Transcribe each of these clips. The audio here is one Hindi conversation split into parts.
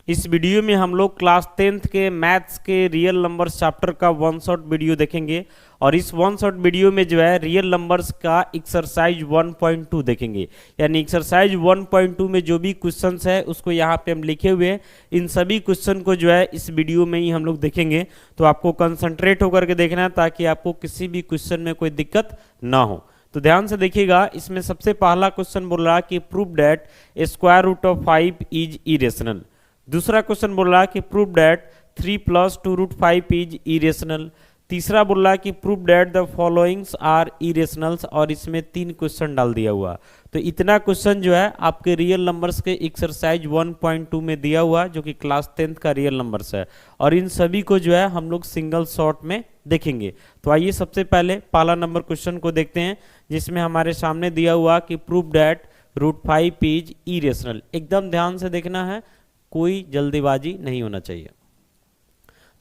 इस वीडियो में हम लोग क्लास 10th के मैथ्स के रियल नंबर्स चैप्टर का वन शॉट वीडियो देखेंगे और इस वन शॉट वीडियो में जो है रियल नंबर्स का एक्सरसाइज 1.2 देखेंगे। यानी एक्सरसाइज 1.2 में जो भी क्वेश्चंस है उसको यहाँ पे हम लिखे हुए हैं, इन सभी क्वेश्चन को जो है इस वीडियो में ही हम लोग देखेंगे। तो आपको कंसंट्रेट होकर के देखना है ताकि आपको किसी भी क्वेश्चन में कोई दिक्कत ना हो। तो ध्यान से देखिएगा, इसमें सबसे पहला क्वेश्चन बोल रहा है कि prove that square root of 5 is irrational. दूसरा क्वेश्चन बोल रहा है कि प्रूव दैट 3 + 2√5 इज इरेशनल। तीसरा बोल रहा है कि prove that the followings are irrationals, और इसमें 3 क्वेश्चन डाल दिया हुआ। तो इतना क्वेश्चन जो है आपके रियल नंबर्स के एक्सरसाइज 1.2 में दिया हुआ, जो कि क्लास 10th का रियल नंबर्स है, और इन सभी को जो है हम लोग सिंगल शॉट में देखेंगे। तो आइए सबसे पहले पहला नंबर क्वेश्चन को देखते हैं, जिसमें हमारे सामने दिया हुआ कि प्रूव दैट √5 इज इरेशनल। एकदम ध्यान से देखना है, कोई जल्दीबाजी नहीं होना चाहिए।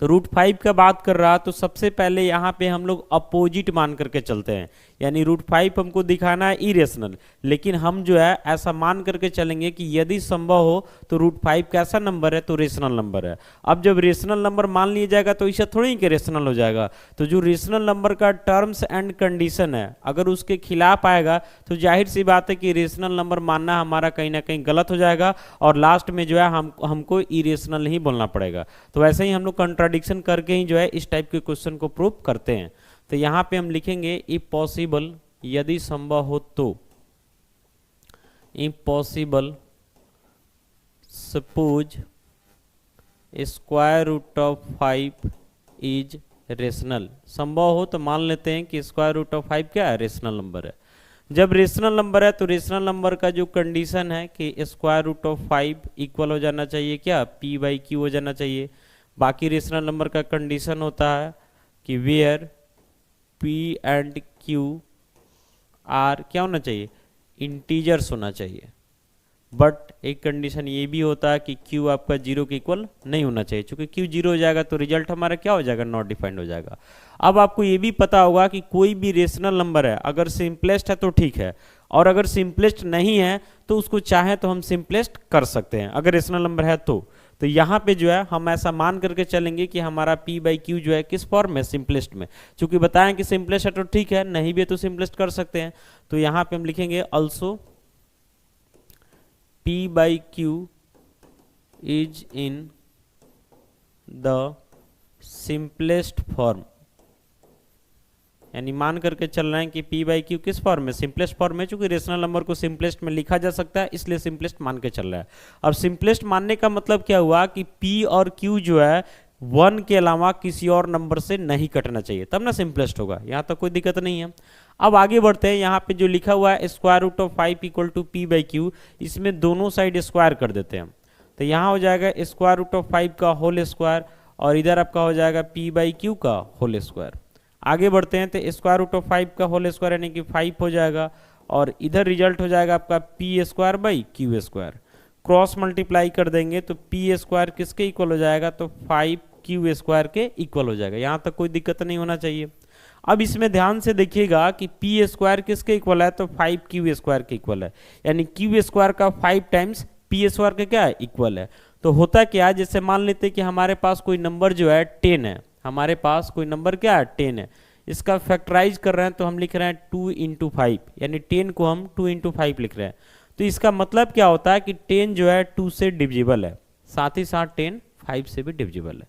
तो √5 का बात कर रहा, तो सबसे पहले यहाँ पे हम लोग अपोजिट मान करके चलते हैं। यानी √5 हमको दिखाना है इरेशनल, लेकिन हम जो है ऐसा मान करके चलेंगे कि यदि संभव हो तो √5 कैसा नंबर है, तो रेशनल नंबर है। अब जब रेशनल नंबर मान लिया जाएगा तो इसे थोड़ी ही कि रेशनल हो जाएगा। तो जो रेशनल नंबर का टर्म्स एंड कंडीशन है, अगर उसके खिलाफ आएगा तो जाहिर सी बात है कि रेशनल नंबर मानना हमारा कहीं ना कहीं गलत हो जाएगा, और लास्ट में जो है हमको इरेशनल ही बोलना पड़ेगा। तो वैसे ही हम लोग कंट्राडिक्शन करके ही जो है इस टाइप के क्वेश्चन को प्रूव करते हैं। तो यहां पे हम लिखेंगे इफ पॉसिबल, यदि संभव हो तो, impossible suppose square root of 5 is rational. संभव हो तो मान लेते हैं कि स्क्वायर रूट ऑफ 5 क्या है, रेशनल नंबर है। जब रेशनल नंबर है तो रेशनल नंबर का जो कंडीशन है कि स्क्वायर रूट ऑफ 5 इक्वल हो जाना चाहिए क्या, p/q हो जाना चाहिए। बाकी रेशनल नंबर का कंडीशन होता है कि where p and q are क्या होना चाहिए, इंटीजर्स होना चाहिए। बट एक कंडीशन ये भी होता है कि q आपका 0 के इक्वल नहीं होना चाहिए। चूंकि q 0 हो जाएगा तो रिजल्ट हमारा क्या हो जाएगा, नॉट डिफाइंड हो जाएगा। अब आपको ये भी पता होगा कि कोई भी रेशनल नंबर है, अगर सिंपलेस्ट है तो ठीक है, और अगर सिंपलेस्ट नहीं है तो उसको चाहे तो हम सिंपलेस्ट कर सकते हैं, अगर रेशनल नंबर है तो यहाँ पे जो है हम ऐसा मान करके चलेंगे कि हमारा p/q जो है किस फॉर्म में, सिंपलेस्ट में। चूंकि बताएं कि सिंपलेस्ट है तो ठीक है, नहीं भी तो सिंपलेस्ट कर सकते हैं। तो यहाँ पे हम लिखेंगे also p/q is in the simplest form. यानी मान करके चल रहे हैं कि p/q किस फॉर्म में, सिंपलेस्ट फॉर्म में। चूंकि रेशनल नंबर को सिंपलेस्ट में लिखा जा सकता है, इसलिए सिंपलेस्ट मान के चल रहा है। अब सिंपलेस्ट मानने का मतलब क्या हुआ कि p और q जो है 1 के अलावा किसी और नंबर से नहीं कटना चाहिए, तब ना सिंपलेस्ट होगा। यहाँ तक कोई दिक्कत नहीं है। अब आगे बढ़ते हैं। यहाँ पे जो लिखा हुआ है square root of 5 equal to p/q, इसमें दोनों साइड स्क्वायर कर देते हैं। तो यहाँ हो जाएगा स्क्वायर रूट ऑफ 5 का होल स्क्वायर, और इधर आपका हो जाएगा p/q का होल स्क्वायर। आगे बढ़ते हैं तो स्क्वायर रूट ऑफ 5 का होल स्क्वायर यानी कि 5 हो जाएगा, और इधर रिजल्ट हो जाएगा आपका p²/q²। क्रॉस मल्टीप्लाई कर देंगे तो p² किसके इक्वल हो जाएगा, तो 5q² के इक्वल हो जाएगा। यहाँ तक कोई दिक्कत नहीं होना चाहिए। अब इसमें ध्यान से देखिएगा कि p² किसके इक्वल है, तो 5q² के इक्वल है। यानी q² का 5 टाइम्स p² के क्या है, इक्वल है। तो होता क्या है, जैसे मान लेते हैं कि हमारे पास कोई नंबर जो है 10 है, हमारे पास कोई नंबर क्या है, 10 है। इसका फैक्टराइज कर रहे हैं तो हम लिख रहे हैं 2 × 5, यानी 10 को हम 2 × 5 लिख रहे हैं। तो इसका मतलब क्या होता है कि 10 जो है 2 से डिविजिबल है, साथ ही साथ 10 5 से भी डिविजिबल है।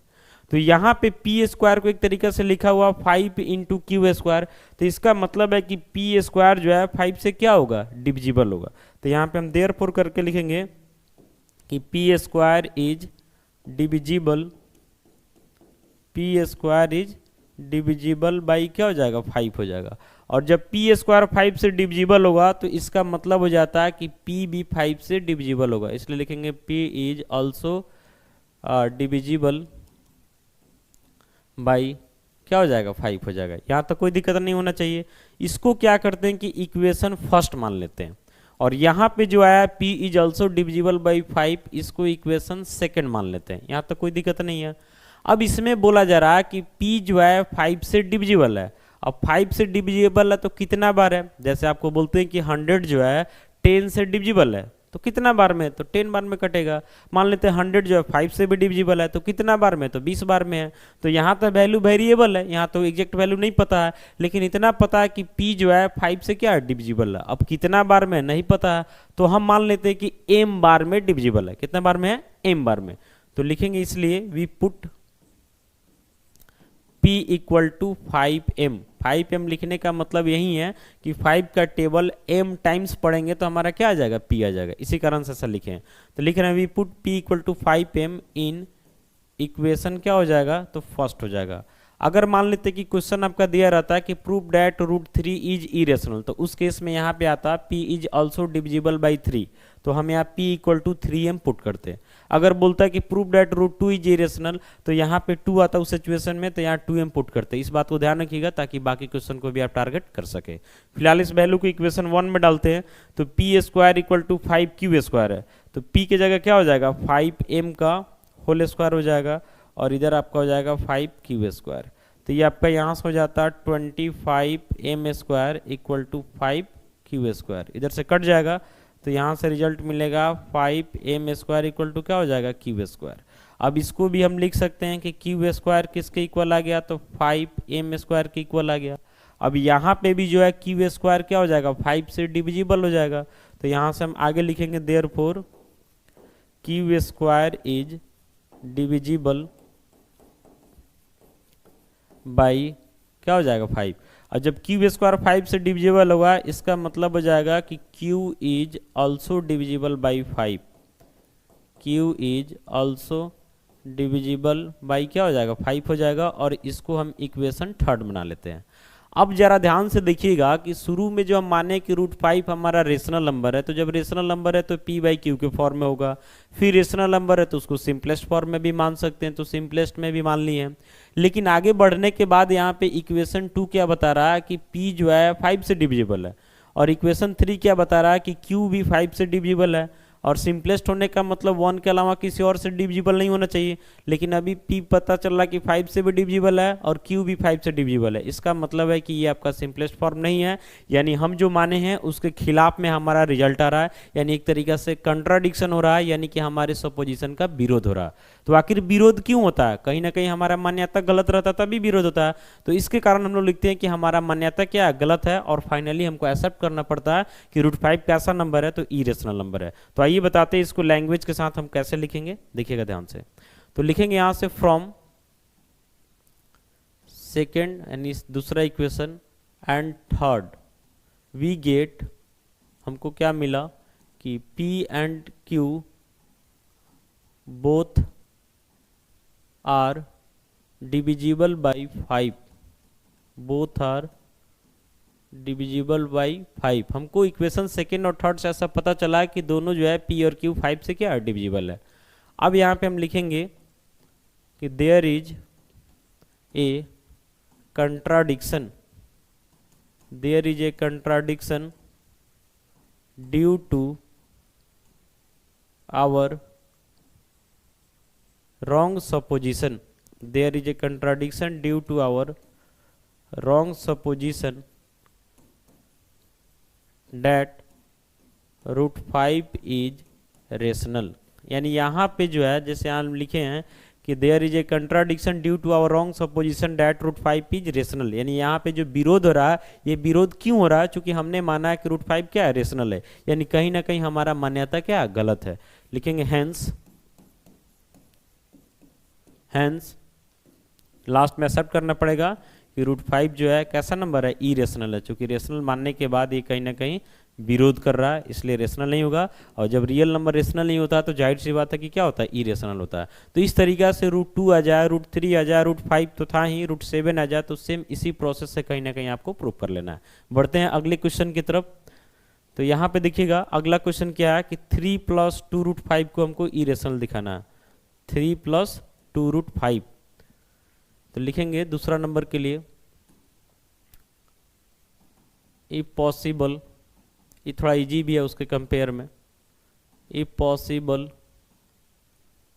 तो यहाँ पे p² को एक तरीके से लिखा हुआ 5 × q², तो इसका मतलब है कि p² जो है 5 से क्या होगा, डिविजिबल होगा। तो यहाँ पे हम देयरफॉर करके लिखेंगे कि p² is divisible, p² is divisible by क्या हो जाएगा, 5 हो जाएगा। और जब p² 5 से डिविजिबल होगा तो इसका मतलब हो जाता है कि p भी 5 से डिविजिबल होगा, इसलिए लिखेंगे p is also divisible by क्या हो जाएगा, 5 हो जाएगा। यहाँ तक कोई दिक्कत नहीं होना चाहिए। इसको क्या करते हैं कि इक्वेशन फर्स्ट मान लेते हैं, और यहाँ पे जो आया p is also divisible by 5, इसको इक्वेशन सेकेंड मान लेते हैं। यहाँ तक कोई दिक्कत नहीं है। अब इसमें बोला जा रहा है कि p जो है 5 से डिविजिबल है। अब 5 से डिविजिबल है तो कितना बार है, जैसे आपको बोलते हैं कि 100 जो है 10 से डिविजिबल है, तो कितना बार में, तो 10 बार में कटेगा। मान लेते हैं 100 जो है 5 से भी डिविजिबल है, तो कितना बार में, तो 20 बार में है। तो यहाँ तो वैल्यू वेरिएबल है, यहाँ तो एग्जैक्ट वैल्यू नहीं पता है, लेकिन इतना पता है कि p जो है 5 से क्या डिविजिबल है। अब कितना बार में नहीं पता है, तो हम मान लेते हैं कि m बार में डिविजिबल है। कितना बार में है, m बार में। तो लिखेंगे इसलिए we put p equal to 5m। 5m लिखने का मतलब यही है कि 5 का टेबल m टाइम्स पढ़ेंगे तो हमारा क्या आ जाएगा, p आ जाएगा। इसी कारण से ऐसा लिखे हैं। तो लिख रहे हैं we put p equal to 5m in equation क्या हो जाएगा, तो फर्स्ट हो जाएगा। अगर मान लेते कि क्वेश्चन आपका दिया रहता है कि प्रूव डैट √3 इज इरेशनल, तो उस केस में यहाँ पे आता p is also divisible by 3, तो हम यहाँ p equal to 3m put करते हैं। अगर बोलता है कि प्रूव डैट √2 इज इरेशनल, तो यहाँ पे 2 आता है उस सिचुएशन में, तो यहाँ 2m पुट करते हैं। इस बात को ध्यान रखिएगा ताकि बाकी क्वेश्चन को भी आप टारगेट कर सके। फिलहाल इस वैल्यू को इक्वेशन 1 में डालते हैं, तो p square equal to 5q square है, तो p की जगह क्या हो जाएगा, 5m का होल स्क्वायर हो जाएगा, और इधर आपका हो जाएगा 5q स्क्वायर। तो ये आपका यहाँ से हो जाता है 25m square equal to 5q square, इधर से कट जाएगा, तो यहाँ से रिजल्ट मिलेगा 5m स्क्वायर इक्वल टू क्या हो जाएगा, q स्क्वायर। अब इसको भी हम लिख सकते हैं कि q स्क्वायर किसके इक्वल आ गया, तो 5m स्क्वायर के इक्वल आ गया। अब यहाँ पे भी जो है q स्क्वायर क्या हो जाएगा, 5 से डिविजिबल हो जाएगा। तो यहाँ से हम आगे लिखेंगे therefore q square is divisible by क्या हो जाएगा, 5। और जब q स्क्वायर 5 से डिविजिबल होगा, इसका मतलब हो जाएगा कि q is also divisible by 5। q is also divisible by क्या हो जाएगा, 5 हो जाएगा। और इसको हम इक्वेशन 3 बना लेते हैं। अब जरा ध्यान से देखिएगा कि शुरू में जो हम माने कि √5 हमारा रेशनल नंबर है, तो जब रेशनल नंबर है तो p बाई क्यू के फॉर्म में होगा। फिर रेशनल नंबर है तो उसको सिंपलेस्ट फॉर्म में भी मान सकते हैं, तो सिंपलेस्ट में भी मान लिए हैं। लेकिन आगे बढ़ने के बाद यहाँ पे इक्वेशन 2 क्या बता रहा है कि p जो है 5 से डिविजिबल है, और इक्वेशन 3 क्या बता रहा है कि q भी 5 से डिविजिबल है। और सिंपलेस्ट होने का मतलब 1 के अलावा किसी और से डिविजिबल नहीं होना चाहिए, लेकिन अभी p पता चल रहा कि 5 से भी डिविजिबल है और q भी 5 से डिविजिबल है। इसका मतलब है कि ये आपका सिंपलेस्ट फॉर्म नहीं है, यानी हम जो माने हैं उसके खिलाफ में हमारा रिजल्ट आ रहा है, यानी एक तरीके से कंट्राडिक्शन हो रहा है, यानी कि हमारे सपोजिशन का विरोध हो रहा है। तो आखिर विरोध क्यों होता है, कहीं ना कहीं हमारा मान्यता गलत रहता तभी विरोध होता है। तो इसके कारण हम लोग लिखते हैं कि हमारा मान्यता क्या गलत है, और फाइनली हमको एक्सेप्ट करना पड़ता है कि √5 कैसा नंबर है, तो इरेशनल नंबर है। तो आइए बताते हैं इसको लैंग्वेज के साथ हम कैसे लिखेंगे, देखिएगा ध्यान से। तो लिखेंगे यहां से फ्रॉम सेकेंड यानी दूसरा equation and third we get, हमको क्या मिला कि p and q both are divisible by 5, both are divisible by 5। हमको इक्वेशन सेकेंड और थर्ड से ऐसा पता चला कि दोनों जो है p और q 5 से क्या डिविजिबल है। अब यहाँ पे हम लिखेंगे कि there is a contradiction, there is a contradiction due to our wrong supposition, there is a contradiction due to our wrong supposition that √5 is rational। यानी यहाँ पे जो है जैसे हम लिखे हैं कि there is a contradiction due to our wrong supposition that √5 is rational, यानी यहाँ पे जो विरोध हो रहा है, ये विरोध क्यों हो रहा है, क्योंकि हमने माना है कि √5 क्या है, रेशनल है, यानी कहीं ना कहीं हमारा मान्यता क्या गलत है। लिखेंगे हैंस लास्ट में एक्सेप्ट करना पड़ेगा कि √5 जो है कैसा नंबर है, इरेशनल है। चूंकि रेशनल मानने के बाद ये कहीं ना कहीं विरोध कर रहा है, इसलिए रेशनल नहीं होगा। और जब रियल नंबर रेशनल नहीं होता तो जाहिर सी बात है कि क्या होता है, इरेशनल होता है। तो इस तरीका से √2 आ जाए, √3 आ जाए, √5 तो था ही, √7 आ जाए, तो सेम इसी प्रोसेस से कहीं ना कहीं आपको प्रूव कर लेना है। बढ़ते हैं अगले क्वेश्चन की तरफ। तो यहाँ पे देखिएगा अगला क्वेश्चन क्या है कि 3 + 2 √5 को हमको इरेशनल दिखाना है, 3 + 2 √5। तो लिखेंगे दूसरा नंबर के लिए इफ पॉसिबल, ये थोड़ा इजी भी है उसके कंपेयर में, if possible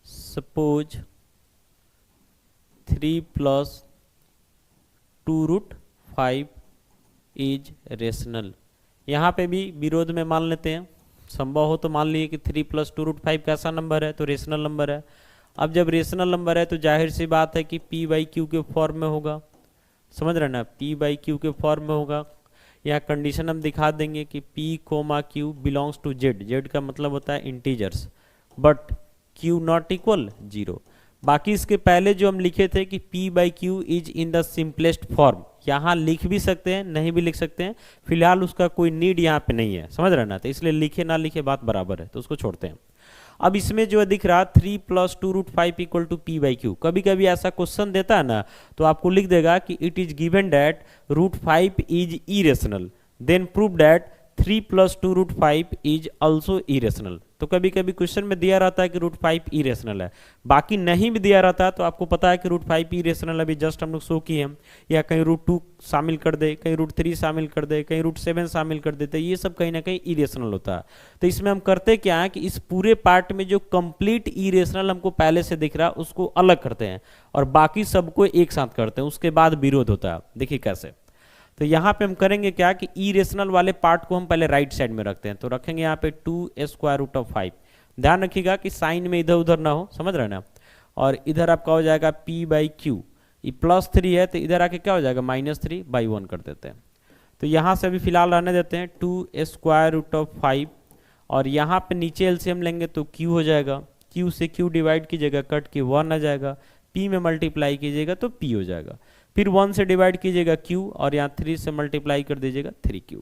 suppose 3 + 2 √5 is rational. यहाँ पे भी विरोध में मान लेते हैं संभव हो तो मान लीजिए कि 3 + 2√5 कैसा नंबर है, तो रेशनल नंबर है। अब जब रेशनल नंबर है तो जाहिर सी बात है कि p/q के फॉर्म में होगा, समझ रहे हैं ना, p/q के फॉर्म में होगा। यहाँ कंडीशन हम दिखा देंगे कि p, q belongs to z, z का मतलब होता है integers, but q not equal 0। बाकी इसके पहले जो हम लिखे थे कि p/q is in the simplest form, यहाँ लिख भी सकते हैं नहीं भी लिख सकते हैं, फिलहाल उसका कोई नीड यहाँ पे नहीं है, समझ रहे ना, तो इसलिए लिखे ना लिखे बात बराबर है, तो उसको छोड़ते हैं। अब इसमें जो है दिख रहा 3 + 2√5 = p/q। कभी कभी ऐसा क्वेश्चन देता है ना, तो आपको लिख देगा कि it is given that √5 is irrational, then prove that 3 + 2√5 is also irrational. तो कभी कभी क्वेश्चन में दिया रहता है कि √5 इरेशनल है, बाकी नहीं भी दिया रहता है तो आपको पता है कि √5 इरेशनल, अभी जस्ट हम लोग शो किए हैं, या कहीं √2 शामिल कर दे, कहीं √3 शामिल कर दे, कहीं √7 शामिल कर देते, ये सब कहीं ना कहीं इरेशनल होता है। तो इसमें हम करते क्या है कि इस पूरे पार्ट में जो कंप्लीट इरेशनल हमको पहले से दिख रहा है उसको अलग करते हैं और बाकी सबको एक साथ करते हैं, उसके बाद विरोध होता है। देखिए कैसे, तो यहाँ पे हम करेंगे क्या कि इरेशनल वाले पार्ट को हम पहले राइट साइड में रखते हैं, तो रखेंगे यहाँ पे 2√5। ध्यान रखिएगा कि साइन में इधर उधर ना हो, समझ रहे हैं ना, और इधर आपका हो जाएगा p/q, ये +3 है तो इधर आके क्या हो जाएगा -3/1 कर देते हैं। तो यहाँ से अभी फिलहाल रहने देते हैं 2√5, और यहाँ पे नीचे एलसीएम लेंगे तो q हो जाएगा, q से q डिवाइड कीजिएगा, कट के 1 आ जाएगा, p में मल्टीप्लाई कीजिएगा तो p हो जाएगा, फिर 1 से डिवाइड कीजिएगा q, और यहाँ 3 से मल्टीप्लाई कर दीजिएगा 3q।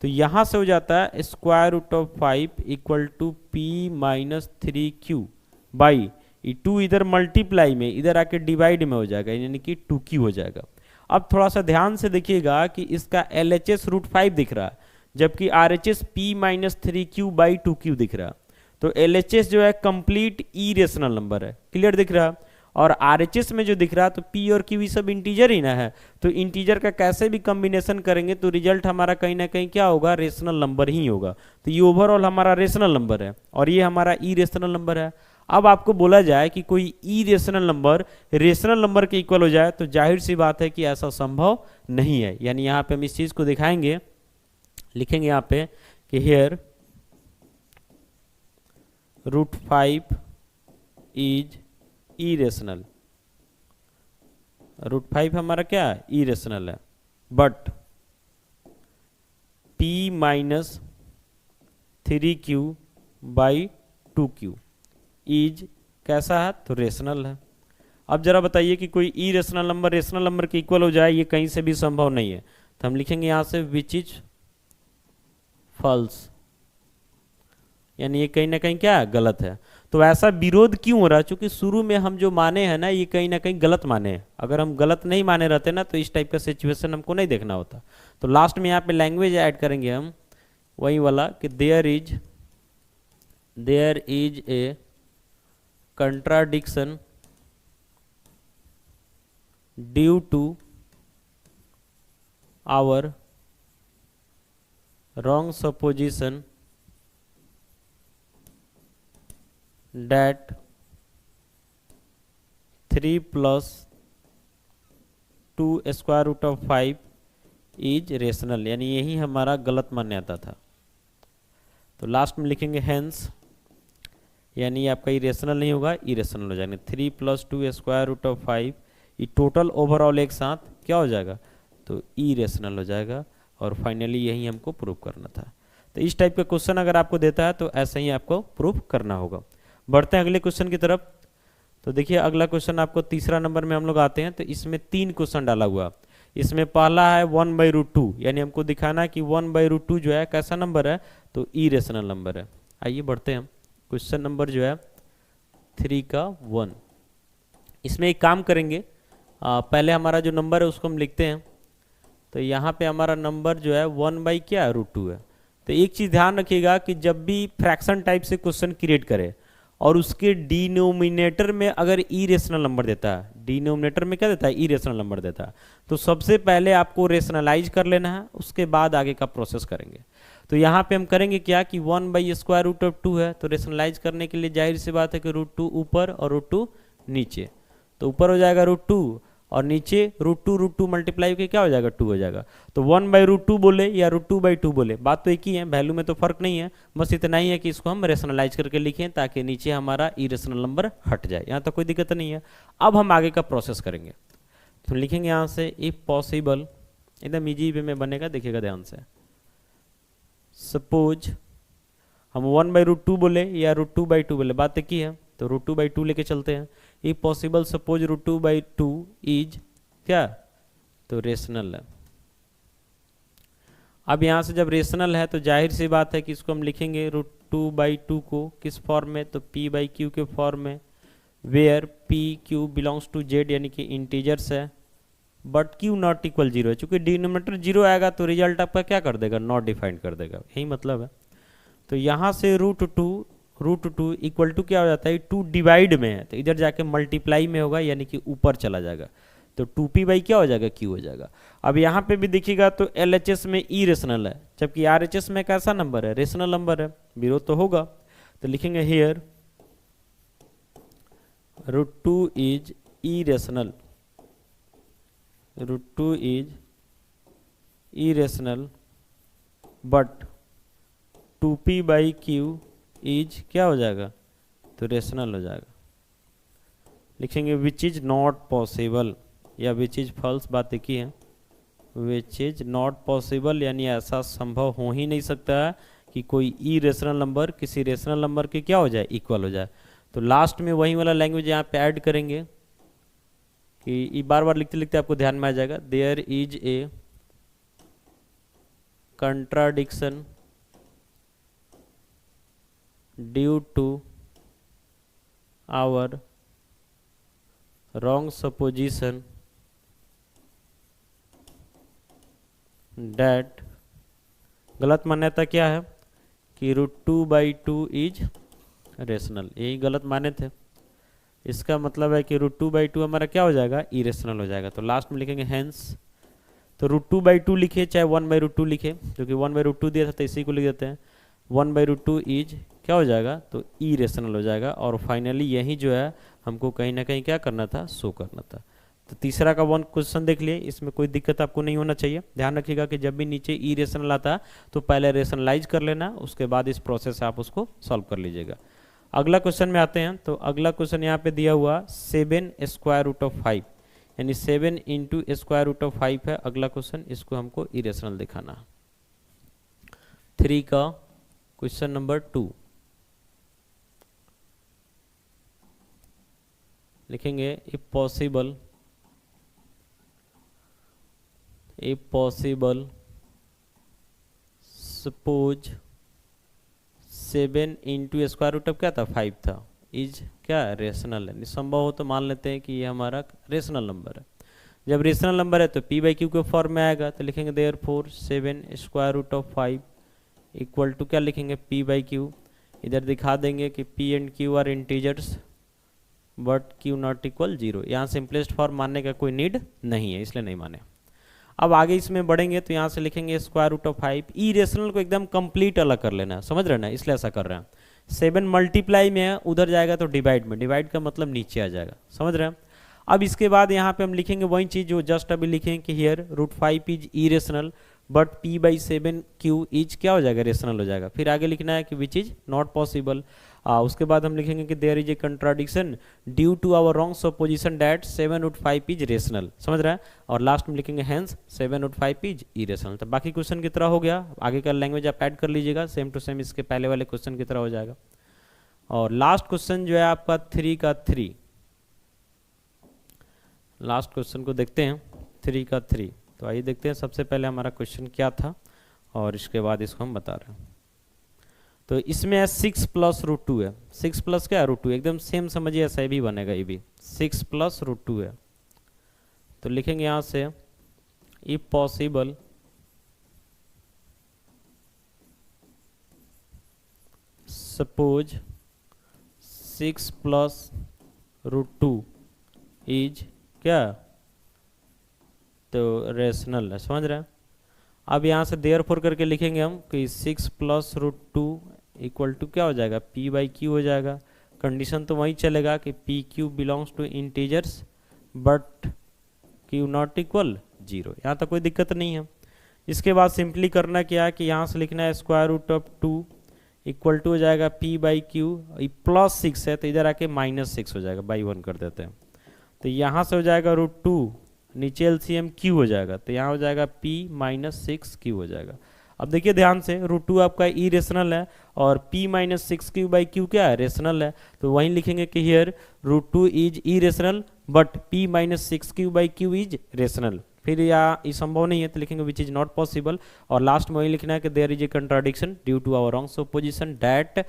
तो यहाँ से हो जाता है √5 = p - 3q बाई 2, इधर मल्टीप्लाई में इधर आके डिवाइड में हो जाएगा, यानी कि 2q हो जाएगा। अब थोड़ा सा ध्यान से देखिएगा कि इसका LHS √5 दिख रहा है, जबकि RHS p - 3q/2q दिख रहा है। तो LHS जो है कंप्लीट इरेशनल नंबर है, क्लियर दिख रहा है, और RHS में जो दिख रहा है तो p और q सब इंटीजर ही ना है, तो इंटीजर का कैसे भी कॉम्बिनेशन करेंगे तो रिजल्ट हमारा कहीं ना कहीं क्या होगा, रेशनल नंबर ही होगा। तो ये ओवरऑल हमारा रेशनल नंबर है और ये हमारा इरेशनल नंबर है। अब आपको बोला जाए कि कोई इरेशनल नंबर रेशनल नंबर के इक्वल हो जाए, तो जाहिर सी बात है कि ऐसा संभव नहीं है। यानी यहाँ पे हम इस चीज़ को दिखाएंगे, लिखेंगे यहाँ पे कि हेयर √5 इज इरेशनल, √5 हमारा क्या है, इरेशनल है, बट p - 3q/2q इज कैसा है, तो रेशनल है। अब जरा बताइए कि कोई इरेशनल नंबर रेशनल नंबर के इक्वल हो जाए, ये कहीं से भी संभव नहीं है। तो हम लिखेंगे यहाँ से विच इज फॉल्स, यानी ये कहीं ना कहीं क्या है, गलत है। तो ऐसा विरोध क्यों हो रहा है, क्योंकि शुरू में हम जो माने हैं ना ये कहीं ना कहीं गलत माने हैं। अगर हम गलत नहीं माने रहते ना तो इस टाइप का सिचुएशन हमको नहीं देखना होता। तो लास्ट में यहाँ पे लैंग्वेज ऐड करेंगे हम वही वाला कि there is a contradiction due to our wrong supposition that 3 + 2√5 is rational, यानी यही हमारा गलत मान्यता था। तो लास्ट में लिखेंगे हेंस, यानी आपका इरेशनल नहीं होगा, इरेशनल हो जाएगा। 3 + 2√5 ये टोटल ओवरऑल एक साथ क्या हो जाएगा, तो इरेशनल हो जाएगा, और फाइनली यही हमको प्रूव करना था। तो इस टाइप का क्वेश्चन अगर आपको देता है तो ऐसा ही आपको प्रूव करना होगा। बढ़ते हैं अगले क्वेश्चन की तरफ। तो देखिए अगला क्वेश्चन आपको तीसरा नंबर में हम लोग आते हैं। तो इसमें 3 क्वेश्चन डाला हुआ। इसमें पहला है 1/√2, यानी हमको दिखाना है कि 1/√2 जो है कैसा नंबर है, तो इरेशनल नंबर है। आइए बढ़ते हैं, क्वेश्चन नंबर जो है 3 का 1। इसमें एक काम करेंगे, पहले हमारा जो नंबर है उसको हम लिखते हैं। तो यहाँ पे हमारा नंबर जो है 1/√2 है। तो एक चीज़ ध्यान रखिएगा कि जब भी फ्रैक्शन टाइप से क्वेश्चन क्रिएट करें और उसके डिनोमिनेटर में अगर इरेशनल नंबर देता है, डिनोमिनेटर में क्या देता है, इरेशनल नंबर देता है, तो सबसे पहले आपको रेशनलाइज कर लेना है, उसके बाद आगे का प्रोसेस करेंगे। तो यहाँ पे हम करेंगे क्या कि 1/√2 है, तो रेशनलाइज करने के लिए जाहिर सी बात है कि √2 ऊपर और √2 नीचे। तो ऊपर हो जाएगा √2 और नीचे √2 मल्टीप्लाई के क्या हो जाएगा 2 हो जाएगा। तो 1/√2 बोले या √2/2 बोले, बात तो एक ही है, वैल्यू में तो फर्क नहीं है, बस इतना ही है कि इसको हम रेशनलाइज करके लिखें ताकि नीचे हमारा इरेशनल नंबर हट जाए। यहाँ तक कोई दिक्कत नहीं है। अब हम आगे का प्रोसेस करेंगे, तो लिखेंगे यहाँ से इफ पॉसिबल, एकदम ईजी वे में बनेगा, देखिएगा ध्यान से। सपोज हम 1/√2 बोले या √2/2 बोले, बात एक ही है, तो √2/2 लेके चलते हैं। इफ पॉसिबल सपोज √2/2 इज क्या, तो रेशनल है। अब यहाँ से जब रेशनल है तो जाहिर सी बात है कि इसको हम लिखेंगे √2/2 को किस फॉर्म में, तो p/q के फॉर्म में, where p/q belongs to z यानी कि इंटीजर्स है, बट q नॉट इक्वल 0 है। चूंकि डिनोमिनेटर 0 आएगा तो रिजल्ट आपका क्या कर देगा, नॉट डिफाइंड कर देगा, यही मतलब है। तो यहाँ से √2 इक्वल टू क्या हो जाता है, 2 डिवाइड में है तो इधर जाके मल्टीप्लाई में होगा यानी कि ऊपर चला जाएगा, तो 2p क्या हो जाएगा, q हो जाएगा। अब यहाँ पे भी देखिएगा तो LHS में ई रेशनल है, जबकि RHS में कैसा नंबर है, रेशनल नंबर है, विरोध तो होगा। तो लिखेंगे here √2 is irrational, √2 is irrational but 2p/q is क्या हो जाएगा, तो रेशनल हो जाएगा। लिखेंगे विच इज नॉट पॉसिबल या विच इज फॉल्स, बात एक ही है, विच इज नॉट पॉसिबल यानी ऐसा संभव हो ही नहीं सकता है कि कोई इरेशनल नंबर किसी रेशनल नंबर के क्या हो जाए, इक्वल हो जाए। तो लास्ट में वही वाला लैंग्वेज यहाँ पे ऐड करेंगे कि बार बार लिखते लिखते आपको ध्यान में आ जाएगा, there is a contradiction due to our wrong supposition that, गलत मान्यता क्या है कि √2/2 इज रेशनल, यही गलत माने थे। इसका मतलब है कि √2/2 हमारा क्या हो जाएगा, इरेशनल हो जाएगा। तो लास्ट में लिखेंगे हेंस, तो √2/2 लिखे चाहे 1/√2 लिखे, क्योंकि 1/√2 दिया था तो इसी को लिख देते हैं, 1/√2 इज क्या हो जाएगा, तो इरेशनल हो जाएगा। और फाइनली यही जो है हमको कहीं ना कहीं क्या करना था, शो करना था। तो तीसरा का 1 क्वेश्चन देख लिए, इसमें कोई दिक्कत आपको नहीं होना चाहिए। ध्यान रखिएगा कि जब भी नीचे इरेशनल आता तो पहले रेशनलाइज कर लेना, उसके बाद इस प्रोसेस से आप उसको सॉल्व कर लीजिएगा। अगला क्वेश्चन में आते हैं, तो अगला क्वेश्चन यहाँ पे दिया हुआ 7√5 यानी 7 × (√5) है अगला क्वेश्चन, इसको हमको इरेशनल दिखाना। 3 का क्वेश्चन नंबर 2 लिखेंगे इफ पॉसिबल सपोज 7 × (√5) क्या था, 5 था, इज क्या रेशनल है। संभव हो तो मान लेते हैं कि ये हमारा रेशनल नंबर है। जब रेशनल नंबर है तो p/q के फॉर्म में आएगा, तो लिखेंगे देयरफॉर 7 √5 इक्वल टू क्या लिखेंगे, p/q। इधर दिखा देंगे कि p and q are integers but q not equal 0। यहाँ सिंपलेस्ट फॉर्म मानने का कोई नीड नहीं है, इसलिए नहीं माने। अब आगे इसमें बढ़ेंगे तो यहाँ से लिखेंगे √5। इरेशनल को एकदम कंप्लीट अलग कर लेना है, समझ रहे ना, इसलिए ऐसा कर रहे हैं। 7 मल्टीप्लाई में है, उधर जाएगा तो डिवाइड में, डिवाइड का मतलब नीचे आ जाएगा, समझ रहे हैं। अब इसके बाद यहाँ पे हम लिखेंगे वही चीज़ जो जस्ट अभी लिखेंगे कि here √5 is irrational but p/7q is क्या हो जाएगा, रेशनल हो जाएगा। फिर आगे लिखना है कि विच इज नॉट पॉसिबल। उसके बाद हम लिखेंगे कि there is a contradiction due to our wrong supposition that 7√5 is rational, समझ रहा है। और लास्ट में लिखेंगे हेंस 7√5 इज इरेशनल। तो बाकी क्वेश्चन की तरह हो गया, आगे का लैंग्वेज आप ऐड कर लीजिएगा, सेम टू सेम इसके पहले वाले क्वेश्चन की तरह हो जाएगा। और लास्ट क्वेश्चन जो है आपका 3 का 3, लास्ट क्वेश्चन को देखते हैं 3 का 3। तो आइए देखते हैं सबसे पहले हमारा क्वेश्चन क्या था और इसके बाद इसको हम बता रहे हैं। तो इसमें है 6 + √2 है, 6 प्लस क्या है, √2, एकदम सेम समझिए, ऐसा भी बनेगा, ये भी 6 + √2 है। तो लिखेंगे यहाँ से इफ पॉसिबल सपोज 6 + √2 इज क्या, तो रेशनल है, समझ रहे हैं। अब यहाँ से देयरफॉर करके लिखेंगे हम कि 6 + √2 इक्वल टू क्या हो जाएगा, p/q हो जाएगा। कंडीशन तो वही चलेगा कि p/q belongs to integers but q not equal 0। यहाँ तक कोई दिक्कत नहीं है। इसके बाद सिंपली करना क्या है कि यहाँ से लिखना है square root of 2 equal to हो जाएगा p बाई क्यू, प्लस 6 है तो इधर आके -6 हो जाएगा, बाई 1 कर देते हैं। तो यहाँ से हो जाएगा √2, नीचे एलसीएम q हो जाएगा, तो यहाँ हो जाएगा p - 6q हो जाएगा। अब देखिए ध्यान से, √2 आपका इरेशनल है और p - 6q बाई q क्या है, रेशनल है। तो वहीं लिखेंगे कि here √2 is irrational but p - 6q by q is rational. फिर या ये संभव नहीं है तो लिखेंगे विच इज नॉट पॉसिबल, और लास्ट में वही लिखना है कि there is a contradiction due to our wrong supposition that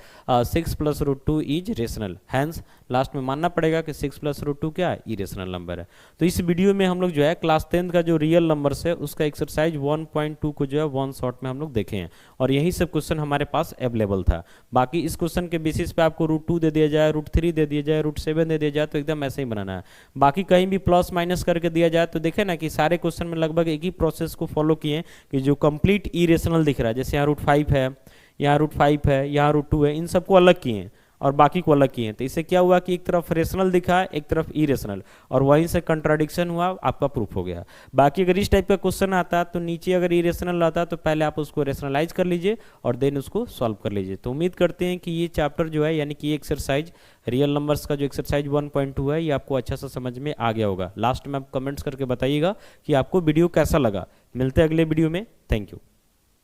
6 + √2 is rational. Hence last में मानना पड़ेगा कि 6 + √2 क्या है, इरेशनल नंबर है। तो इस वीडियो में हम लोग जो है क्लास 10th का जो रियल नंबर्स है उसका एक्सरसाइज 1.2 को जो है वन शॉट में हम लोग देखे हैं, और यही सब क्वेश्चन हमारे पास अवेलेबल था। बाकी इस क्वेश्चन के बेसिस पे आपको √2 दे दिया जाए, √3 दे दिया जाए, √7 दे दिया जाए तो एकदम ऐसे ही बनाना है। बाकी कहीं भी प्लस माइनस करके दिया जाए तो देखे ना कि सारे क्वेश्चन में लगभग एक ही प्रोसेस को फॉलो किए कि जो कंप्लीट इरेशनल दिख रहा है, जैसे यहाँ √5 है, यहाँ √5 है, यहाँ √2 है, इन सबको अलग किए हैं और बाकी को अलग किए हैं। तो इससे क्या हुआ कि एक तरफ रेशनल दिखा, एक तरफ इरेशनल, और वहीं से कंट्राडिक्शन हुआ, आपका प्रूफ हो गया। बाकी अगर इस टाइप का क्वेश्चन आता तो नीचे अगर इरेशनल आता तो पहले आप उसको रेशनलाइज कर लीजिए और देन उसको सॉल्व कर लीजिए। तो उम्मीद करते हैं कि ये चैप्टर जो है यानी कि ये एक्सरसाइज रियल नंबर्स का जो एक्सरसाइज 1.2 है ये आपको अच्छा सा समझ में आ गया होगा। लास्ट में आप कमेंट्स करके बताइएगा कि आपको वीडियो कैसा लगा। मिलते हैं अगले वीडियो में। Thank you.